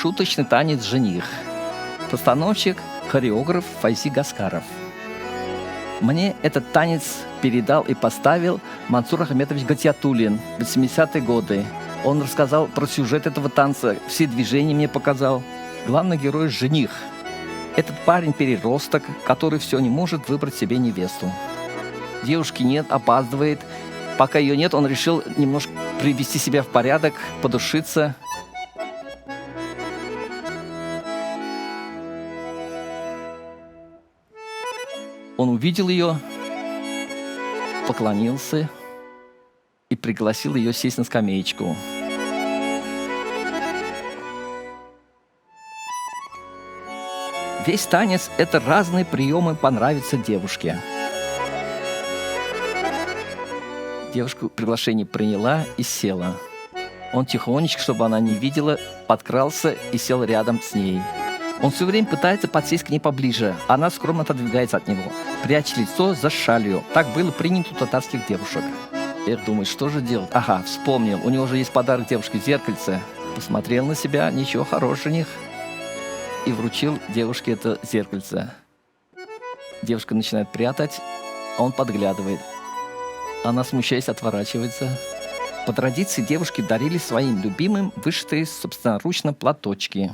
Шуточный танец «Жених». Постановщик, хореограф Файзи Гаскаров. Мне этот танец передал и поставил Мансур Ахметович Гатьятуллин в 80-е годы. Он рассказал про сюжет этого танца, все движения мне показал. Главный герой – жених. Этот парень-переросток, который все не может выбрать себе невесту. Девушки нет, опаздывает. Пока ее нет, он решил немножко привести себя в порядок, подушиться. Он увидел ее, поклонился и пригласил ее сесть на скамеечку. Весь танец – это разные приемы понравиться девушке. Девушка приглашение приняла и села. Он тихонечко, чтобы она не видела, подкрался и сел рядом с ней. Он все время пытается подсесть к ней поближе. Она скромно отодвигается от него, прячет лицо за шалью. Так было принято у татарских девушек. Эх, думает, что же делать? Ага, вспомнил. У него же есть подарок девушке – зеркальце. Посмотрел на себя, ничего, хороший жених. И вручил девушке это зеркальце. Девушка начинает прятать, а он подглядывает. Она, смущаясь, отворачивается. По традиции девушки дарили своим любимым вышитые собственноручно платочки.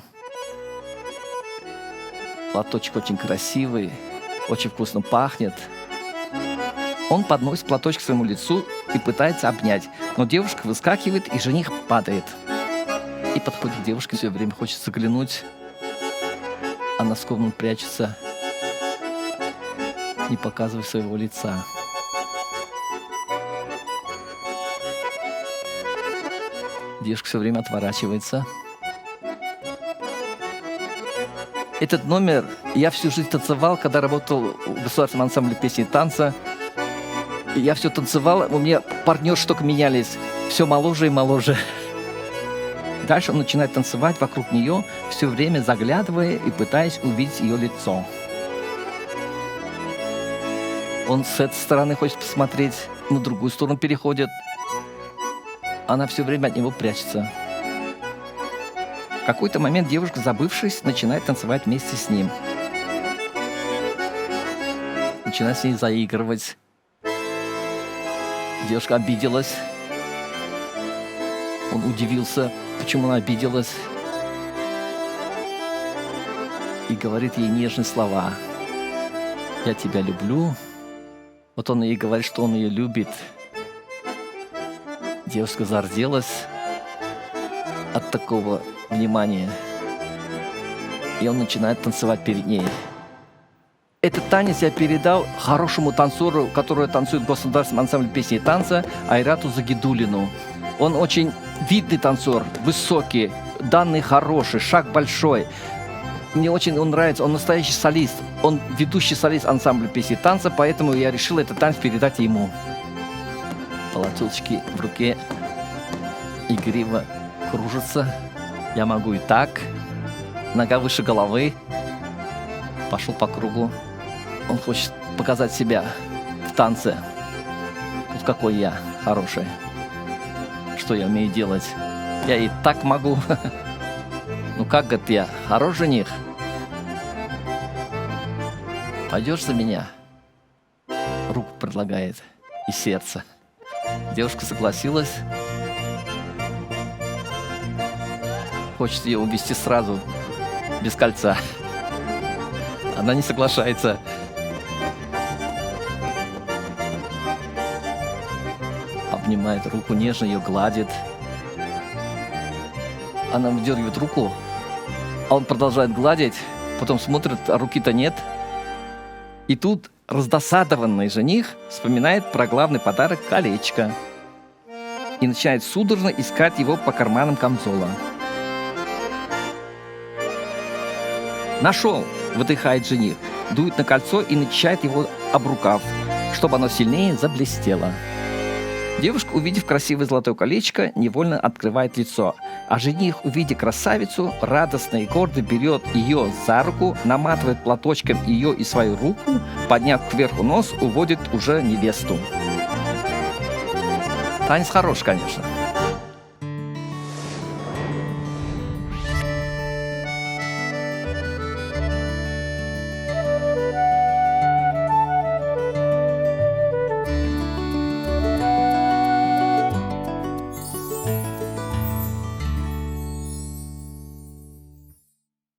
Платочек очень красивый, очень вкусно пахнет. Он подносит платочек к своему лицу и пытается обнять. Но девушка выскакивает, и жених падает. И подходит к девушке, все время хочет заглянуть. Она скромно прячется, не показывая своего лица. Девушка все время отворачивается. Этот номер я всю жизнь танцевал, когда работал в государственном ансамбле песни и танца. Я все танцевал, у меня партнерши только менялись, все моложе и моложе. Дальше он начинает танцевать вокруг нее, все время заглядывая и пытаясь увидеть ее лицо. Он с этой стороны хочет посмотреть, на другую сторону переходит. Она все время от него прячется. В какой-то момент девушка, забывшись, начинает танцевать вместе с ним. Начинает с ней заигрывать. Девушка обиделась. Он удивился, почему она обиделась. И говорит ей нежные слова. «Я тебя люблю». Вот он ей говорит, что он ее любит. Девушка зарделась от такого внимания. И он начинает танцевать перед ней. Этот танец я передал хорошему танцору, который танцует в государственном ансамбле песни и танца, Айрату Загидуллину. Он очень видный танцор, высокий, данные хорошие, шаг большой. Мне очень он нравится, он настоящий солист. Он ведущий солист ансамбля песни и танца, поэтому я решил этот танец передать ему. Платочки в руке игриво кружатся. Я могу и так. Нога выше головы. Пошел по кругу. Он хочет показать себя в танце. Вот какой я хороший. Что я умею делать? Я и так могу. Ну как, говорит, я хороший жених? Пойдешь за меня? Руку предлагает и сердце. Девушка согласилась. Хочет ее увезти сразу, без кольца. Она не соглашается. Обнимает руку, нежно ее гладит. Она выдергивает руку, а он продолжает гладить. Потом смотрит, а руки-то нет. И тут раздосадованный жених вспоминает про главный подарок – колечко. И начинает судорожно искать его по карманам камзола. «Нашел!» – выдыхает жених, дует на кольцо и начинает его об рукав, чтобы оно сильнее заблестело. Девушка, увидев красивое золотое колечко, невольно открывает лицо, а жених, увидя красавицу, радостно и гордо берет ее за руку, наматывает платочком ее и свою руку, подняв кверху нос, уводит уже невесту. Танец хорош, конечно.